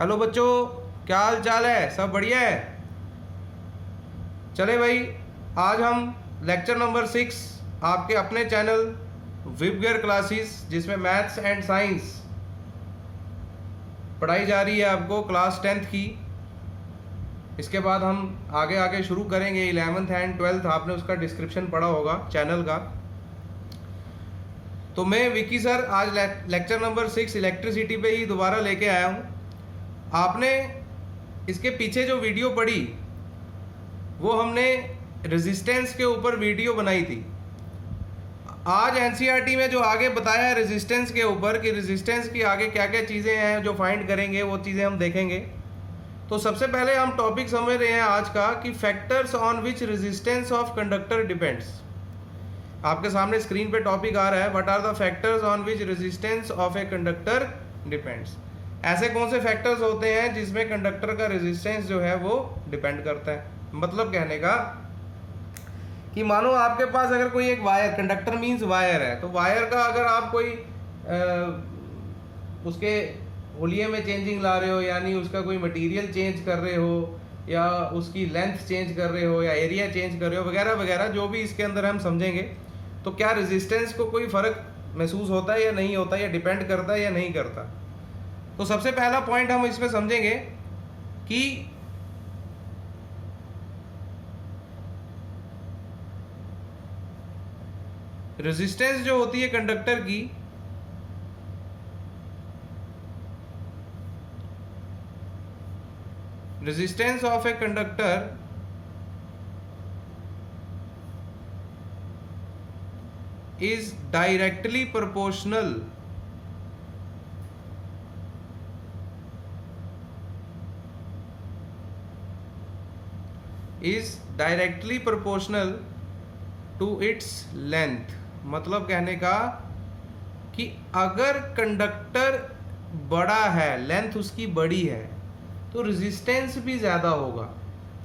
Hello बच्चों, क्या हाल चाल है? सब बढ़िया है? चले भाई, आज हम लेक्चर नंबर 6 आपके अपने चैनल विबगर क्लासेस, जिसमें मैथ्स एंड साइंस पढ़ाई जा रही है आपको क्लास 10th की। इसके बाद हम आगे आगे शुरू करेंगे 11th एंड 12th। आपने उसका डिस्क्रिप्शन पढ़ा होगा चैनल का। तो मैं विकी सर आज लेक्चर नंबर 6 इलेक्ट्रिसिटी पे ही दोबारा लेके आया हूँ। आपने इसके पीछे जो वीडियो पढ़ी वो हमने रेजिस्टेंस के ऊपर वीडियो बनाई थी। आज एनसीईआरटी में जो आगे बताया है रेजिस्टेंस के ऊपर कि रेजिस्टेंस की आगे क्या क्या चीज़ें हैं जो फाइंड करेंगे, वो चीज़ें हम देखेंगे। तो सबसे पहले हम टॉपिक समझ रहे हैं आज का कि factors on which resistance of conductor depends. आपके सामने स्क्रीन पे टॉपिक आ रहा है, what are the factors on which resistance of a conductor depends. ऐसे कौन से फैक्टर्स होते हैं जिसमें कंडक्टर का रेजिस्टेंस जो है वो डिपेंड करता है। मतलब कहने का कि मानो आपके पास अगर कोई एक वायर, कंडक्टर मींस वायर है, तो वायर का अगर आप कोई उसके होलिये में चेंजिंग ला रहे हो, यानी उसका कोई मटेरियल चेंज कर रहे हो, या उसकी लेंथ चेंज कर रहे हो, या एरिया चेंज कर रहे हो, वगैरह वगैरह, जो भी इसके अंदर हम समझेंगे, तो क्या रेजिस्टेंस को कोई फ़र्क महसूस होता है या नहीं होता, या डिपेंड करता है या नहीं करता। तो सबसे पहला पॉइंट हम इसमें समझेंगे कि रेजिस्टेंस जो होती है कंडक्टर की, resistance of a conductor is directly proportional to its length। मतलब कहने का कि अगर कंडक्टर बड़ा है, लेंथ उसकी बड़ी है, तो रेजिस्टेंस भी ज़्यादा होगा,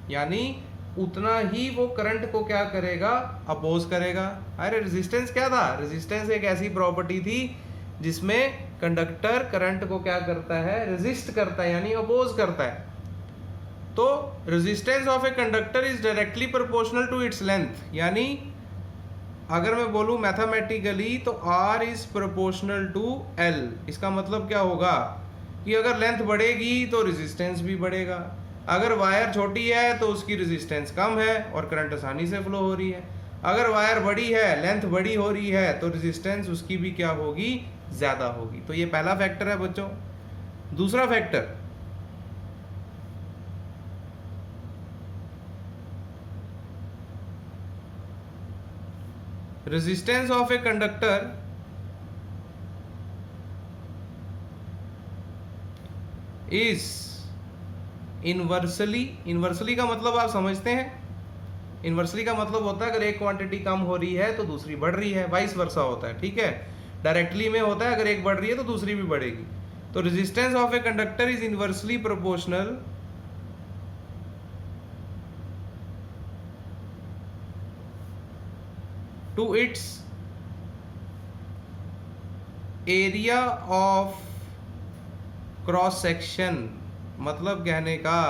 यानी उतना ही वो करंट को क्या करेगा, अपोज करेगा। अरे रेजिस्टेंस क्या था? रेजिस्टेंस एक ऐसी प्रॉपर्टी थी जिसमें कंडक्टर करंट को क्या करता है, रेजिस्ट करता है, यानी अपोज करता है। तो resistance of a conductor is directly proportional to its length, यानी अगर मैं बोलूँ मैथमेटिकली तो R is proportional to L। इसका मतलब क्या होगा कि अगर लेंथ बढ़ेगी तो रेजिस्टेंस भी बढ़ेगा। अगर वायर छोटी है तो उसकी रेजिस्टेंस कम है और करंट आसानी से फ्लो हो रही है। अगर वायर बड़ी है, लेंथ बड़ी हो रही है, तो रेजिस्टेंस उसकी भी क्या होगी, ज़्यादा होगी। तो ये पहला फैक्टर है बच्चों। दूसरा factor, resistance of a conductor is inversely का मतलब आप समझते हैं। इन्वर्सली का मतलब होता है अगर एक क्वांटिटी कम हो रही है तो दूसरी बढ़ रही है, वाइस वर्सा होता है, ठीक है। डायरेक्टली में होता है अगर एक बढ़ रही है तो दूसरी भी बढ़ेगी। तो resistance of a conductor is inversely proportional to its area of cross section. मतलब कहने का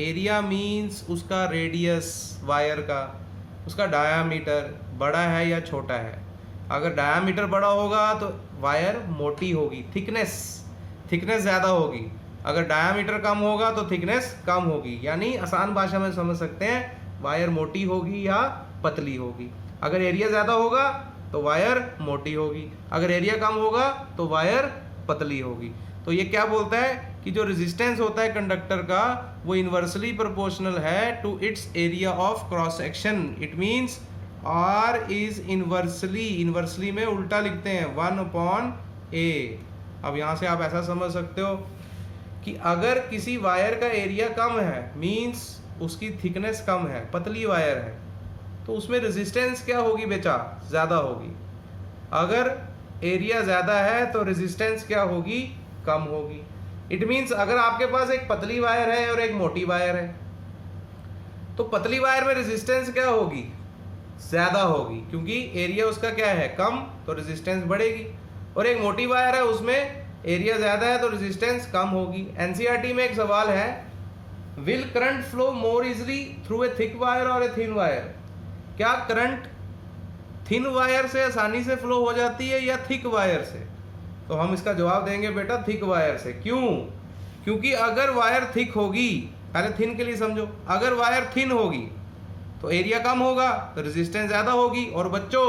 एरिया मीन्स उसका रेडियस वायर का, उसका डायामीटर बड़ा है या छोटा है। अगर डायामीटर बड़ा होगा तो वायर मोटी होगी, थिकनेस ज़्यादा होगी। अगर डायामीटर कम होगा तो थिकनेस कम होगी, यानी आसान भाषा में समझ सकते हैं वायर मोटी होगी या पतली होगी। अगर एरिया ज़्यादा होगा तो वायर मोटी होगी, अगर एरिया कम होगा तो वायर पतली होगी। तो ये क्या बोलता है कि जो रेजिस्टेंस होता है कंडक्टर का वो इन्वर्सली प्रोपोर्शनल है to its area of cross section. It means R is inversely में उल्टा लिखते हैं 1/A। अब यहाँ से आप ऐसा समझ सकते हो कि अगर किसी वायर का एरिया कम है, मींस उसकी थिकनेस कम है, पतली वायर है, तो उसमें रेजिस्टेंस क्या होगी बेटा, ज़्यादा होगी। अगर एरिया ज़्यादा है तो रेजिस्टेंस क्या होगी, कम होगी। इट मीन्स अगर आपके पास एक पतली वायर है और एक मोटी वायर है, तो पतली वायर में रेजिस्टेंस क्या होगी, ज़्यादा होगी, क्योंकि एरिया उसका क्या है, कम, तो रेजिस्टेंस बढ़ेगी। और एक मोटी वायर है उसमें एरिया ज़्यादा है तो रेजिस्टेंस कम होगी। एनसीईआरटी में एक सवाल है, will current flow more easily through a thick wire और ए थिन वायर? क्या करंट थिन वायर से आसानी से फ्लो हो जाती है या थिक वायर से? तो हम इसका जवाब देंगे बेटा थिक वायर से। क्यों? क्योंकि अगर वायर थिक होगी, पहले थिन के लिए समझो, अगर वायर थिन होगी तो एरिया कम होगा तो रेजिस्टेंस ज़्यादा होगी, और बच्चों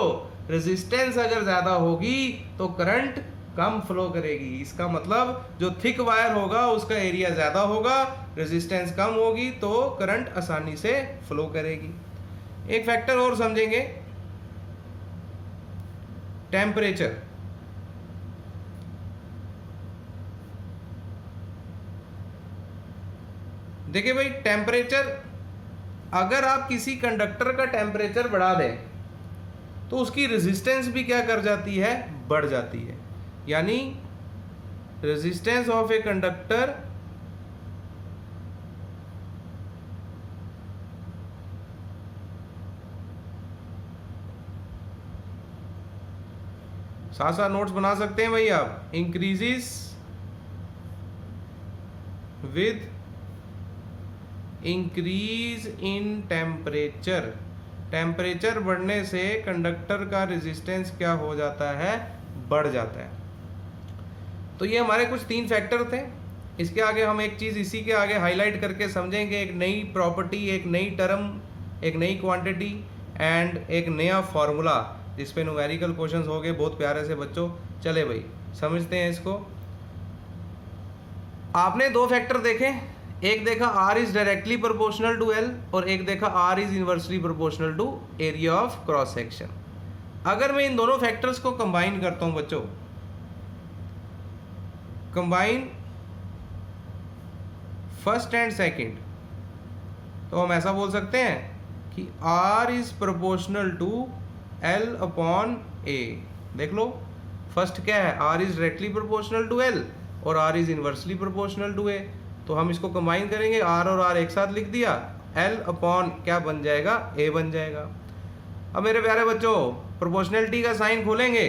रेजिस्टेंस अगर ज़्यादा होगी तो करंट कम फ्लो करेगी। इसका मतलब जो थिक वायर होगा उसका एरिया ज़्यादा होगा, रेजिस्टेंस कम होगी तो करंट आसानी से फ्लो करेगी। एक फैक्टर और समझेंगे, टेम्परेचर। देखिए भाई, टेम्परेचर, अगर आप किसी कंडक्टर का टेम्परेचर बढ़ा दें तो उसकी रेजिस्टेंस भी क्या कर जाती है? बढ़ जाती है। यानी रेजिस्टेंस ऑफ ए कंडक्टर साथ साथ नोट्स बना सकते हैं भाई आप, increases with increase in temperature. Temperature बढ़ने से कंडक्टर का रेजिस्टेंस क्या हो जाता है? बढ़ जाता है। तो ये हमारे कुछ 3 फैक्टर थे। इसके आगे हम एक चीज़ इसी के आगे हाईलाइट करके समझेंगे, एक नई प्रॉपर्टी, एक नई टर्म, एक नई क्वांटिटी एंड एक नया फॉर्मूला जिस पे न्यूमेरिकल क्वेश्चंस हो गए बहुत प्यारे से बच्चों। चले भाई समझते हैं इसको। आपने 2 फैक्टर देखे, एक देखा R is directly proportional to L और एक देखा R is inversely proportional to area of cross section. अगर मैं इन दोनों फैक्टर्स को कंबाइन करता हूं बच्चों, कंबाइन फर्स्ट एंड सेकंड, तो हम ऐसा बोल सकते हैं कि R is proportional to L upon A। देख लो, फर्स्ट क्या है? R is directly proportional to L और R is inversely proportional to A। तो हम इसको कंबाइन करेंगे, R और R एक साथ लिख दिया, L अपॉन क्या बन जाएगा? A बन जाएगा। अब मेरे प्यारे बच्चों, प्रोपोर्शनलिटी का साइन खोलेंगे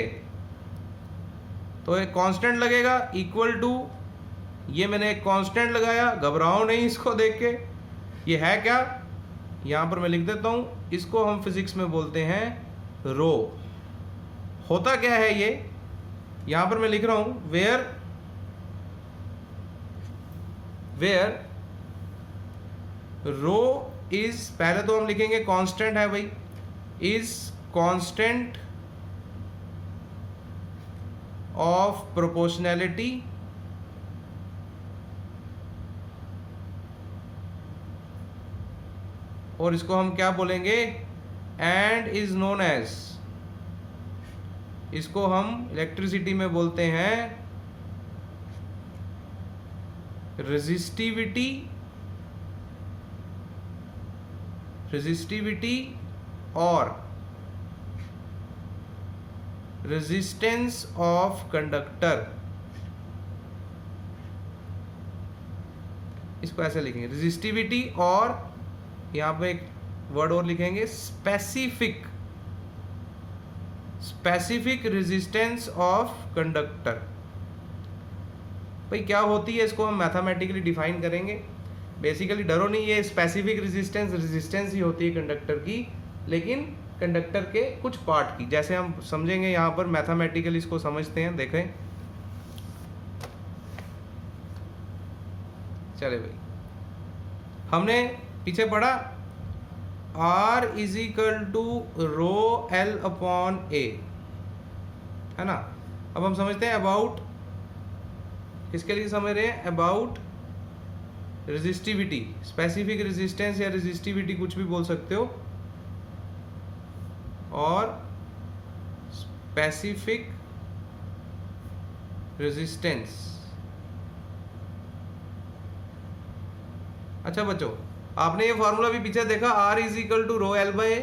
तो एक कांस्टेंट लगेगा इक्वल टू, ये मैंने एक कांस्टेंट लगाया, घबराओ नहीं इसको देख के, ये है क्या? यहाँ पर मैं लिख देता हूँ, इसको हम फिजिक्स में बोलते हैं रो। होता क्या है ये? यहाँ पर मैं लिख रहा हूँ वेयर रो इज, पहले तो हम लिखेंगे कांस्टेंट है भाई, इज कांस्टेंट ऑफ प्रोपोर्शनैलिटी और इसको हम क्या बोलेंगे? एंड इज नोन एज, इसको हम इलेक्ट्रिसिटी में बोलते हैं रेजिस्टिविटी और रेजिस्टेंस ऑफ कंडक्टर। इसको ऐसे लिखेंगे, रेजिस्टिविटी और यहां पे एक वर्ड और लिखेंगे स्पेसिफिक रेजिस्टेंस ऑफ कंडक्टर। भाई क्या होती है इसको हम मैथमेटिकली डिफाइन करेंगे। बेसिकली डरो नहीं, ये स्पेसिफिक रेजिस्टेंस ही होती है कंडक्टर की, लेकिन कंडक्टर के कुछ पार्ट की, जैसे हम समझेंगे यहाँ पर मैथमेटिकली इसको समझते हैं। देखें, चले भाई, हमने पीछे पढ़ा R is equal to rho L upon A, है ना। अब हम समझते हैं अबाउट, किसके लिए समझ रहे हैं? अबाउट रेजिस्टिविटी, स्पेसिफिक रेजिस्टेंस या रेजिस्टिविटी कुछ भी बोल सकते हो, और स्पेसिफिक रेजिस्टेंस। अच्छा बच्चों, आपने ये फॉर्मूला भी पीछे देखा, R is equal to rho L by A।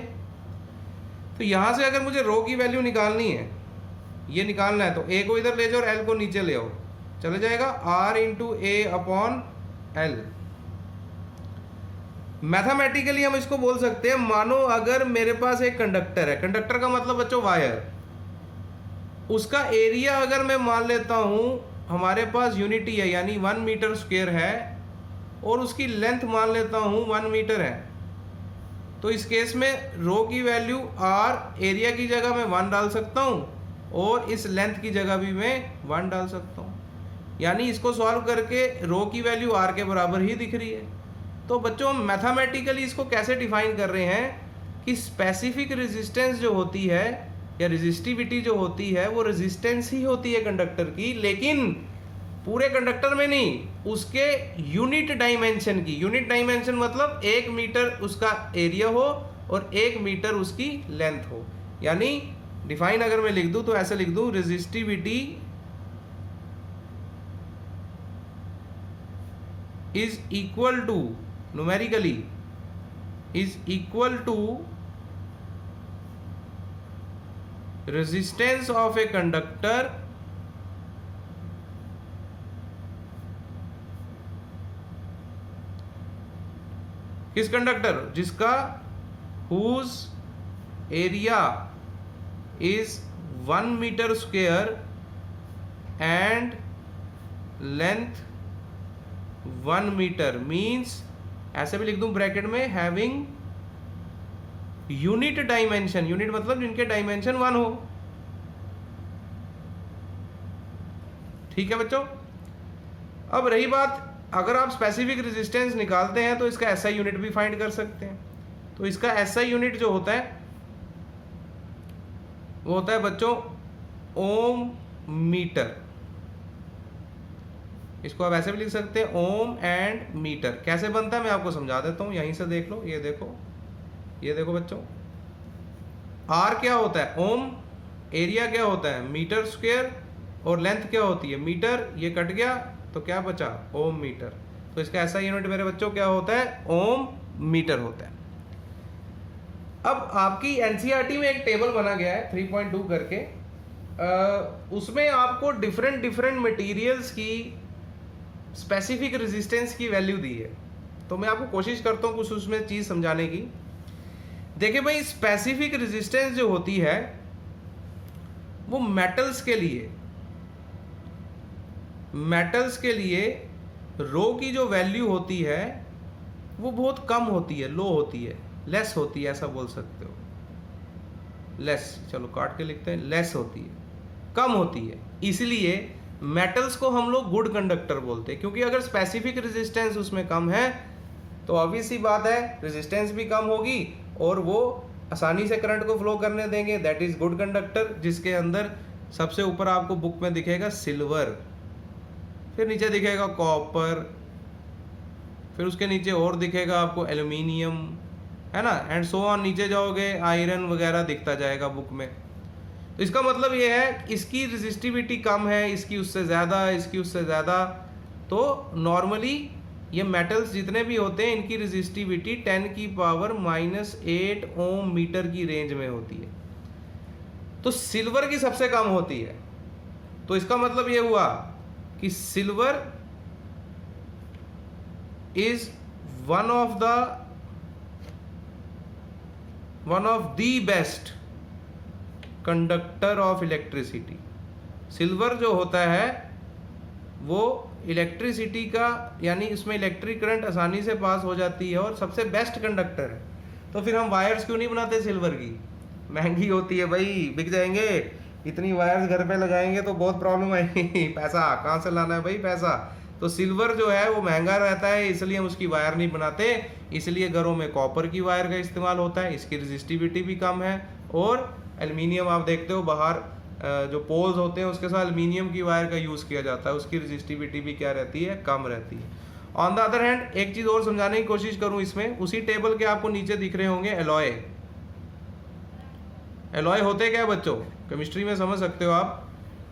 तो यहां से अगर मुझे रो की वैल्यू निकालनी है, ये निकालना है, तो A को इधर ले जाओ और L को नीचे ले आओ, चले जाएगा R into A upon L। Mathematically हम इसको बोल सकते हैं, मानो अगर मेरे पास एक कंडक्टर है, कंडक्टर का मतलब बच्चों वायर, उसका एरिया अगर मैं मान लेता हूं हमारे पास यूनिटी है यानी 1 मीटर स्क्वायर है और उसकी लेंथ मान लेता हूँ 1 मीटर है, तो इस केस में रो की वैल्यू r एरिया की जगह मैं 1 डाल सकता हूँ और इस लेंथ की जगह भी मैं 1 डाल सकता हूँ, यानी इसको सॉल्व करके रो की वैल्यू r के बराबर ही दिख रही है। तो बच्चों हम मैथमेटिकली इसको कैसे डिफाइन कर रहे हैं कि स्पेसिफिक रेजिस्टेंस जो होती है या रेजिस्टिविटी जो होती है वो रेजिस्टेंस ही होती है कंडक्टर की, लेकिन पूरे कंडक्टर में नहीं, उसके यूनिट डायमेंशन की। यूनिट डायमेंशन मतलब 1 मीटर उसका एरिया हो और 1 मीटर उसकी लेंथ हो। यानी डिफाइन अगर मैं लिख दूं तो ऐसे लिख दूं, resistivity is equal to, numerically is equal to resistance of a conductor किस कंडक्टर, जिसका whose area is 1 metre square and length 1 metre, means ऐसे भी लिख दूं ब्रैकेट में, हैविंग यूनिट डायमेंशन, यूनिट मतलब जिनके डायमेंशन 1 हो। ठीक है बच्चों। अब रही बात, अगर आप स्पेसिफिक रेजिस्टेंस निकालते हैं तो इसका एसआई यूनिट भी फाइंड कर सकते हैं। तो इसका एसआई यूनिट जो होता है वो होता है बच्चों ओम मीटर। इसको आप ऐसे भी लिख सकते हैं ओम एंड मीटर। कैसे बनता है मैं आपको समझा देता हूं, यहीं से देख लो। ये देखो, ये देखो बच्चों, आर क्या होता है ओम, एरिया क्या होता है मीटर स्क्वायर और लेंथ क्या होती है मीटर। ये कट गया तो क्या बचा, ओम मीटर। तो इसका ऐसा यूनिट मेरे बच्चों क्या होता है, ओम मीटर होता है। अब आपकी एनसीईआरटी में एक टेबल बना गया है 3.2 करके, उसमें आपको डिफरेंट डिफरेंट मटेरियल्स की स्पेसिफिक रेजिस्टेंस की वैल्यू दी है। तो मैं आपको कोशिश करता हूँ कुछ उसमें चीज़ समझाने की। देखिए भाई, स्पेसिफिक रेजिस्टेंस जो होती है वो मेटल्स के लिए रो की जो वैल्यू होती है वो बहुत कम होती है, लो होती है, लेस होती है, ऐसा बोल सकते हो। लेस, चलो काट के लिखते हैं, लेस होती है, कम होती है। इसलिए मेटल्स को हम लोग गुड कंडक्टर बोलते हैं, क्योंकि अगर स्पेसिफिक रेजिस्टेंस उसमें कम है तो ऑब्वियस सी बात है रेजिस्टेंस भी कम होगी और वो आसानी से करंट को फ्लो करने देंगे, दैट इज गुड कंडक्टर। जिसके अंदर सबसे ऊपर आपको बुक में दिखेगा सिल्वर, फिर नीचे दिखेगा कॉपर, फिर उसके नीचे और दिखेगा आपको एल्यूमिनियम, है ना, एंड सो ऑन। नीचे जाओगे आयरन वगैरह दिखता जाएगा बुक में। तो इसका मतलब ये है इसकी रेजिस्टिविटी कम है, इसकी उससे ज़्यादा, इसकी उससे ज़्यादा। तो नॉर्मली ये मेटल्स जितने भी होते हैं इनकी रेजिस्टिविटी 10⁻⁻8 ओम मीटर की रेंज में होती है। तो सिल्वर की सबसे कम होती है। तो इसका मतलब ये हुआ कि silver is one of the best conductor of electricity. Silver जो होता है वो इलेक्ट्रिसिटी का, यानी इसमें इलेक्ट्रिक करंट आसानी से पास हो जाती है और सबसे बेस्ट कंडक्टर है। तो फिर हम वायर्स क्यों नहीं बनाते सिल्वर की, महंगी होती है भाई, बिक जाएंगे। इतनी वायर्स घर पे लगाएंगे तो बहुत प्रॉब्लम आएगी, पैसा कहाँ से लाना है भाई पैसा। तो सिल्वर जो है वो महंगा रहता है, इसलिए हम उसकी वायर नहीं बनाते। इसलिए घरों में कॉपर की वायर का इस्तेमाल होता है, इसकी रेजिस्टिविटी भी कम है। और एल्युमिनियम आप देखते हो बाहर जो पोल्स होते हैं उसके साथ एल्युमिनियम की वायर का यूज़ किया जाता है, उसकी रेजिस्टिविटी भी क्या रहती है, कम रहती है। ऑन द अदर हैंड एक चीज़ और समझाने की कोशिश करूं इसमें, उसी टेबल के आपको नीचे दिख रहे होंगे एलॉय। एलॉय होते क्या बच्चों, केमिस्ट्री में समझ सकते हो आप।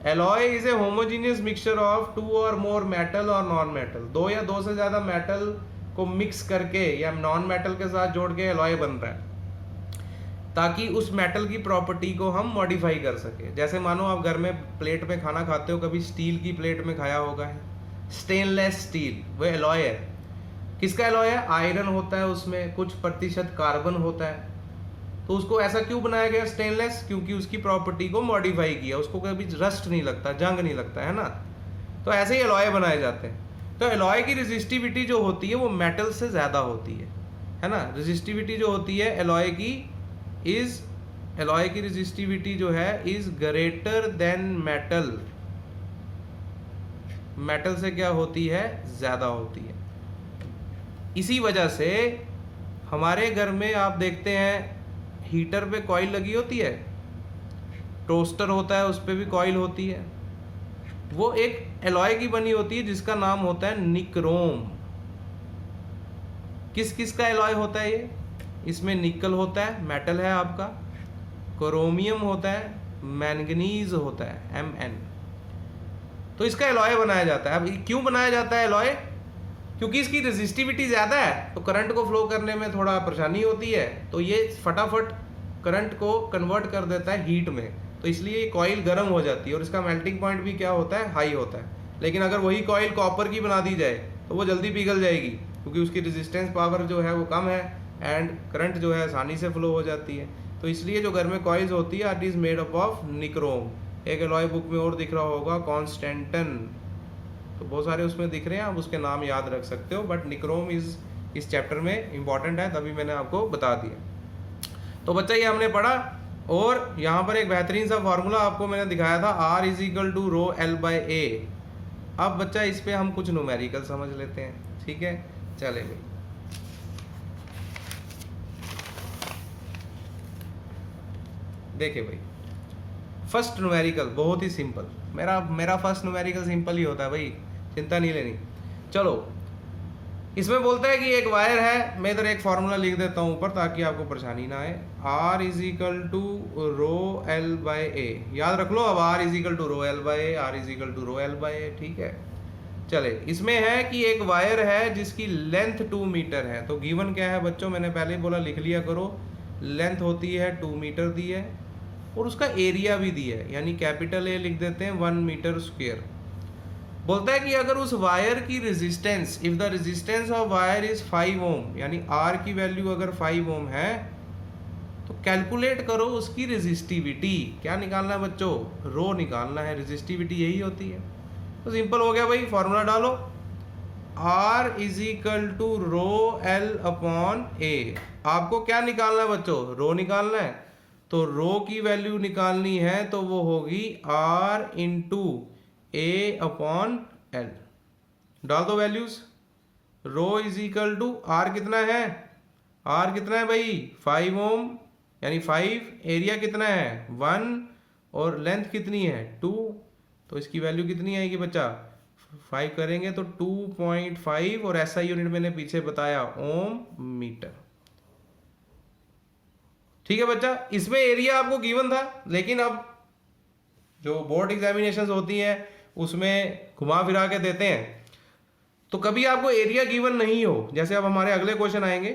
Alloy is a homogeneous mixture of 2 और मोर मेटल और नॉन मेटल। 2 या 2 से ज़्यादा मेटल को मिक्स करके या नॉन मेटल के साथ जोड़ के एलॉय बन रहा है, ताकि उस मेटल की प्रॉपर्टी को हम मॉडिफाई कर सके। जैसे मानो आप घर में प्लेट में खाना खाते हो, कभी स्टील की प्लेट में खाया होगा, है स्टेनलेस स्टील, वो एलॉय है। किसका एलॉय है, आयरन होता है, उसमें कुछ प्रतिशत कार्बन होता है। तो उसको ऐसा क्यों बनाया गया स्टेनलेस, क्योंकि उसकी प्रॉपर्टी को मॉडिफाई किया, उसको कभी रस्ट नहीं लगता, जंग नहीं लगता, है ना। तो ऐसे ही एलॉय बनाए जाते हैं। तो एलॉय की रेजिस्टिविटी जो होती है वो मेटल से ज़्यादा होती है ना। रेजिस्टिविटी जो होती है एलॉय की रेजिस्टिविटी जो है is greater than metal. Metal से क्या होती है, ज़्यादा होती है। इसी वजह से हमारे घर में आप देखते हैं हीटर पे कॉइल लगी होती है, टोस्टर होता है उस पर भी कॉइल होती है, वो एक एलॉय की बनी होती है जिसका नाम होता है निक्रोम। किस किस का एलॉय होता है ये, इसमें निकल होता है, मेटल है आपका, क्रोमियम होता है, मैंगनीज होता है Mn। तो इसका एलॉय बनाया जाता है। अब क्यों बनाया जाता है एलॉय, क्योंकि इसकी रेजिस्टिविटी ज़्यादा है तो करंट को फ्लो करने में थोड़ा परेशानी होती है, तो ये फटाफट करंट को कन्वर्ट कर देता है हीट में, तो इसलिए ये कॉइल गर्म हो जाती है और इसका मेल्टिंग पॉइंट भी क्या होता है, हाई होता है। लेकिन अगर वही कॉइल कॉपर की बना दी जाए तो वो जल्दी पिघल जाएगी, क्योंकि उसकी रेजिस्टेंस पावर जो है वो कम है एंड करंट जो है आसानी से फ्लो हो जाती है। तो इसलिए जो घर में कॉइल्स होती है it is made up of nichrome. एक एलॉय बुक में और दिख रहा होगा कॉन्स्टेंटन, तो बहुत सारे उसमें दिख रहे हैं, आप उसके नाम याद रख सकते हो, बट निक्रोम इस चैप्टर में इंपॉर्टेंट है, तभी मैंने आपको बता दिया। तो बच्चा ये हमने पढ़ा, और यहाँ पर एक बेहतरीन सा फार्मूला आपको मैंने दिखाया था, R is equal to rho L by A. अब बच्चा इस पे हम कुछ न्यूमेरिकल समझ लेते हैं, ठीक है, चले भाई। देखिए भाई, फर्स्ट न्यूमेरिकल बहुत ही सिंपल, मेरा फर्स्ट न्यूमेरिकल सिंपल ही होता है भाई, चिंता नहीं लेनी। चलो, इसमें बोलता है कि एक वायर है, मैं इधर एक फार्मूला लिख देता हूँ ऊपर ताकि आपको परेशानी ना आए। R is equal to rho L by A, याद रख लो। अब R is equal to rho L by A, R is equal to rho L by A, ठीक है। चले, इसमें है कि एक वायर है जिसकी लेंथ 2 मीटर है। तो गिवन क्या है बच्चों, मैंने पहले ही बोला, लिख लिया करो। लेंथ होती है 2 मीटर दी है और उसका एरिया भी दी है, यानी कैपिटल ए लिख देते हैं 1 मीटर स्क्वायर। बोलता है कि अगर उस वायर की resistance, if the resistance of wire is 5 ओम, यानी R की वैल्यू अगर 5 ओम है, तो कैलकुलेट करो उसकी रेजिस्टिविटी। क्या निकालना है बच्चों, रो निकालना है, रेजिस्टिविटी यही होती है। तो सिंपल हो गया भाई, फॉर्मूला डालो, R is equal to rho L upon A. आपको क्या निकालना है बच्चों, रो निकालना है, तो रो की वैल्यू निकालनी है तो वो होगी R into A upon L. डाल दो values, rho is equal to R कितना है, R कितना है भाई 5 ओम, यानी 5, एरिया कितना है 1, और लेंथ कितनी है 2, तो इसकी वैल्यू कितनी आएगी बच्चा, 5 करेंगे तो 2.5, और ऐसा यूनिट मैंने पीछे बताया ओम मीटर। ठीक है बच्चा, इसमें एरिया आपको गिवन था, लेकिन अब जो बोर्ड एग्जामिनेशंस होती हैं उसमें घुमा फिरा के देते हैं, तो कभी आपको एरिया गिवन नहीं हो, जैसे अब हमारे अगले क्वेश्चन आएंगे,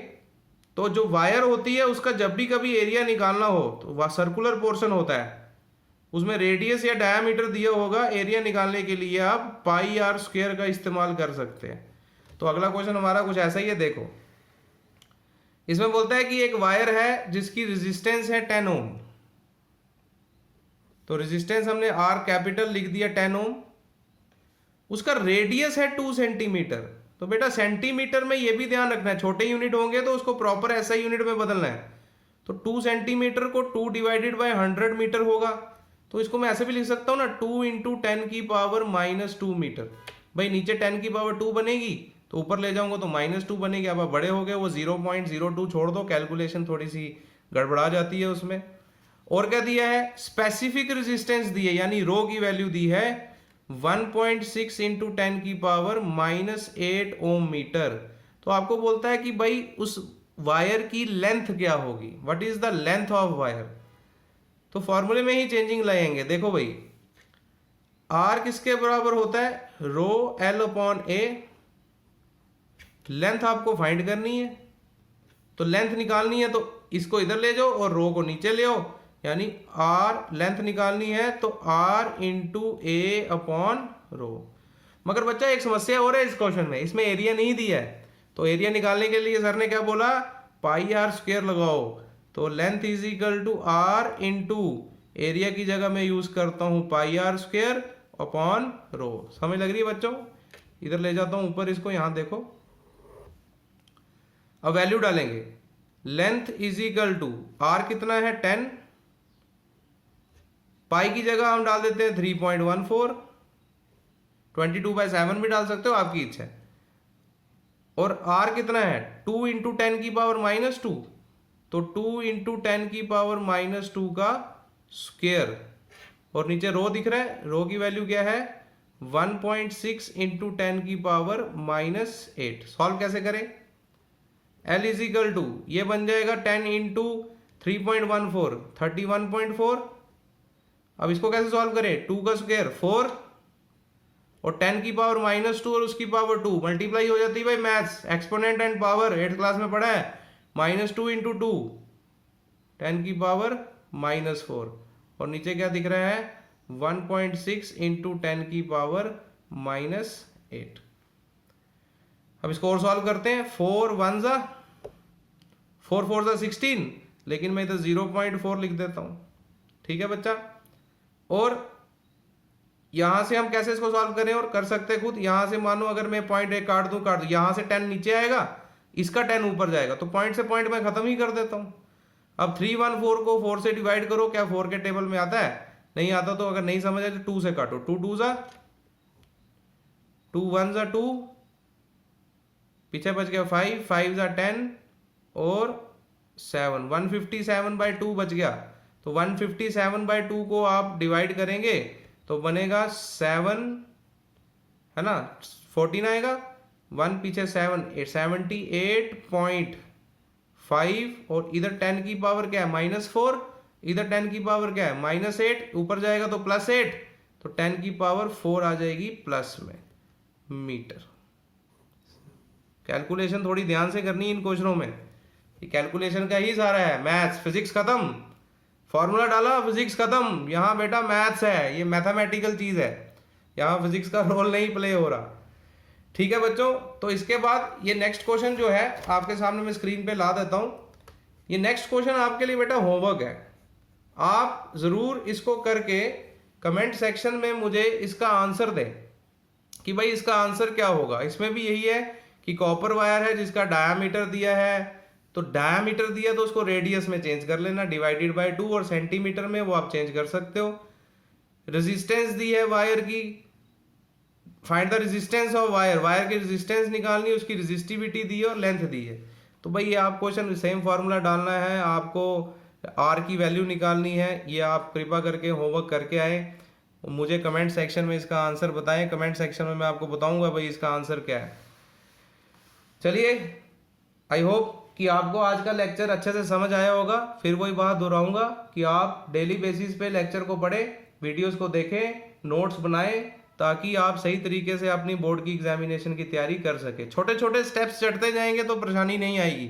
तो जो वायर होती है उसका जब भी कभी एरिया निकालना हो तो वह सर्कुलर पोर्शन होता है, उसमें रेडियस या डायामीटर दिया होगा, एरिया निकालने के लिए आप पाई आर स्क्वायर का इस्तेमाल कर सकते हैं। तो अगला क्वेश्चन हमारा कुछ ऐसा ही है, देखो इसमें बोलता है कि एक वायर है जिसकी रेजिस्टेंस है 10 ओम, तो रेजिस्टेंस हमने R कैपिटल लिख दिया 10 ओम, उसका रेडियस है 2 सेंटीमीटर। तो बेटा सेंटीमीटर में ये भी ध्यान रखना है, छोटे यूनिट होंगे तो उसको प्रॉपर ऐसा यूनिट में बदलना है। तो 2 सेंटीमीटर को 2 डिवाइडेड बाय 100 मीटर होगा, तो इसको मैं ऐसे भी लिख सकता हूँ ना, 2 इंटू 10 की पावर -2 मीटर। भाई नीचे 10 की पावर 2 बनेगी तो ऊपर ले जाऊंगा तो -2 बनेगी। अब आप बड़े हो गए, वो 0.02 छोड़ दो, कैलकुलेशन थोड़ी सी गड़बड़ा जाती है उसमें। और क्या दिया है, स्पेसिफिक रेजिस्टेंस दी है, यानी रो की वैल्यू दी है 1.6 इंटू 10 की पावर -8 ओम मीटर। तो आपको बोलता है कि भाई उस वायर की लेंथ क्या होगी, what is the length of wire. तो फॉर्मूले में ही चेंजिंग लाएंगे। देखो भाई, R किसके बराबर होता है, रो L अपॉन ए। लेंथ आपको फाइंड करनी है, तो लेंथ निकालनी है तो इसको इधर ले जाओ और रो को नीचे ले आओ, यानी R लेंथ निकालनी है तो R into A upon rho. मगर बच्चा एक समस्या हो रहा है इस क्वेश्चन में, इसमें एरिया नहीं दिया है, तो एरिया निकालने के लिए सर ने क्या बोला, पाई आर स्क्वायर लगाओ। तो length is equal to R into area की जगह मैं यूज करता हूं pi R square, upon rho. समझ लग रही है बच्चों? इधर ले जाता हूं ऊपर इसको, यहां देखो। अब वैल्यू डालेंगे, length is equal to R कितना है 10, पाई की जगह हम डाल देते हैं 3.14, 22/7 भी डाल सकते हो, आपकी इच्छा है। और आर कितना है 2 इंटू 10 की पावर -2, तो 2 इंटू 10 की पावर -2 का स्क्वायर। और नीचे रो दिख रहा है, रो की वैल्यू क्या है 1.6 इंटू 10 की पावर -8। सॉल्व कैसे करें? L इज इक्वल टू ये बन जाएगा 10 इंटू 3.14 31.4। अब इसको कैसे सॉल्व करें? 2 का स्क्वायर 4 और 10 की पावर -2 और उसकी पावर 2 मल्टीप्लाई हो जाती है भाई। Maths exponent and power 8th class में पढ़ा है। -2 इंटू 2 10 की पावर -4 और नीचे क्या दिख रहा है 1.6 इंटू 10 की पावर -8। अब इसको और सॉल्व करते हैं। 4 1 जा 4 4 जा 16, लेकिन मैं इधर 0.4 लिख देता हूं। ठीक है बच्चा? और यहां से हम कैसे इसको सॉल्व करें और कर सकते हैं खुद। यहां से मानो अगर मैं पॉइंट एक काट दूं, यहां से 10 नीचे आएगा, इसका 10 ऊपर जाएगा, तो पॉइंट से पॉइंट मैं खत्म ही कर देता हूं। अब 314 को 4 से डिवाइड करो, क्या 4 के टेबल में आता है? नहीं आता। तो अगर नहीं समझ आए तो 2 से काटो। 2 2 जा 2 1 जा 2, पीछे बच गया 5 5 जा 10 और 7 157/2 बच गया। तो 157/2 को आप डिवाइड करेंगे तो बनेगा 7, है ना, 14 आएगा। 1 पीछे 7 78.5 और इधर 10 की पावर क्या है -4, इधर 10 की पावर क्या है -8, ऊपर जाएगा तो +8, तो 10 की पावर 4 आ जाएगी प्लस में मीटर। कैलकुलेशन थोड़ी ध्यान से करनी है इन क्वेश्चनों में, ये कैलकुलेशन का ही सारा है। मैथ्स फिजिक्स खत्म, फॉर्मूला डाला फिजिक्स खत्म। यहाँ बेटा मैथ्स है, ये मैथमेटिकल चीज है, यहाँ फिजिक्स का रोल नहीं प्ले हो रहा। ठीक है बच्चों? तो इसके बाद ये नेक्स्ट क्वेश्चन जो है आपके सामने मैं स्क्रीन पे ला देता हूं। ये नेक्स्ट क्वेश्चन आपके लिए बेटा होमवर्क है, आप जरूर इसको करके कमेंट सेक्शन में मुझे इसका आंसर दें कि भाई इसका आंसर क्या होगा। इसमें भी यही है कि कॉपर वायर है जिसका डायामीटर दिया है, तो डायामीटर दिया तो उसको रेडियस में चेंज कर लेना, डिवाइडेड बाय 2, और सेंटीमीटर में वो आप चेंज कर सकते हो। रेजिस्टेंस दी है वायर की, find the resistance of wire, wire की रेजिस्टेंस निकालनी है, उसकी रेजिस्टिविटी दी है और लेंथ दी है। तो भाई ये आप क्वेश्चन सेम फार्मूला डालना है, आपको आर की वैल्यू निकालनी है। ये आप कृपा करके होमवर्क करके आए, मुझे कमेंट सेक्शन में इसका आंसर बताएं। कमेंट सेक्शन में मैं आपको बताऊंगा भाई इसका आंसर क्या है। चलिए, आई होप कि आपको आज का लेक्चर अच्छे से समझ आया होगा। फिर वही बात दोहराऊंगा कि आप डेली बेसिस पे लेक्चर को पढ़ें, वीडियोस को देखें, नोट्स बनाएं, ताकि आप सही तरीके से अपनी बोर्ड की एग्जामिनेशन की तैयारी कर सके। छोटे छोटे स्टेप्स चढ़ते जाएंगे तो परेशानी नहीं आएगी।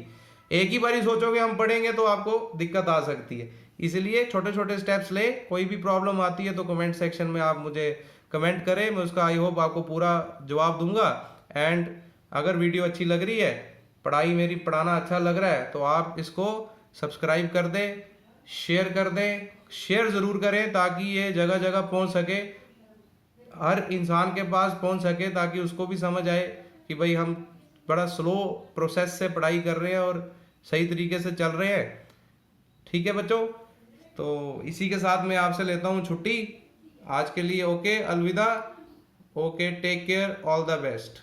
एक ही बारी सोचोगे हम पढ़ेंगे तो आपको दिक्कत आ सकती है, इसलिए छोटे छोटे स्टेप्स ले। कोई भी प्रॉब्लम आती है तो कमेंट सेक्शन में आप मुझे कमेंट करें, मैं उसका आई होप आपको पूरा जवाब दूंगा। एंड अगर वीडियो अच्छी लग रही है, पढ़ाई मेरी पढ़ाना अच्छा लग रहा है, तो आप इसको सब्सक्राइब कर दें, शेयर कर दें, शेयर ज़रूर करें ताकि ये जगह जगह पहुंच सके, हर इंसान के पास पहुंच सके, ताकि उसको भी समझ आए कि भाई हम बड़ा स्लो प्रोसेस से पढ़ाई कर रहे हैं और सही तरीके से चल रहे हैं। ठीक है बच्चों? तो इसी के साथ मैं आपसे लेता हूँ छुट्टी आज के लिए। ओके, अलविदा। Okay, take care, all the best.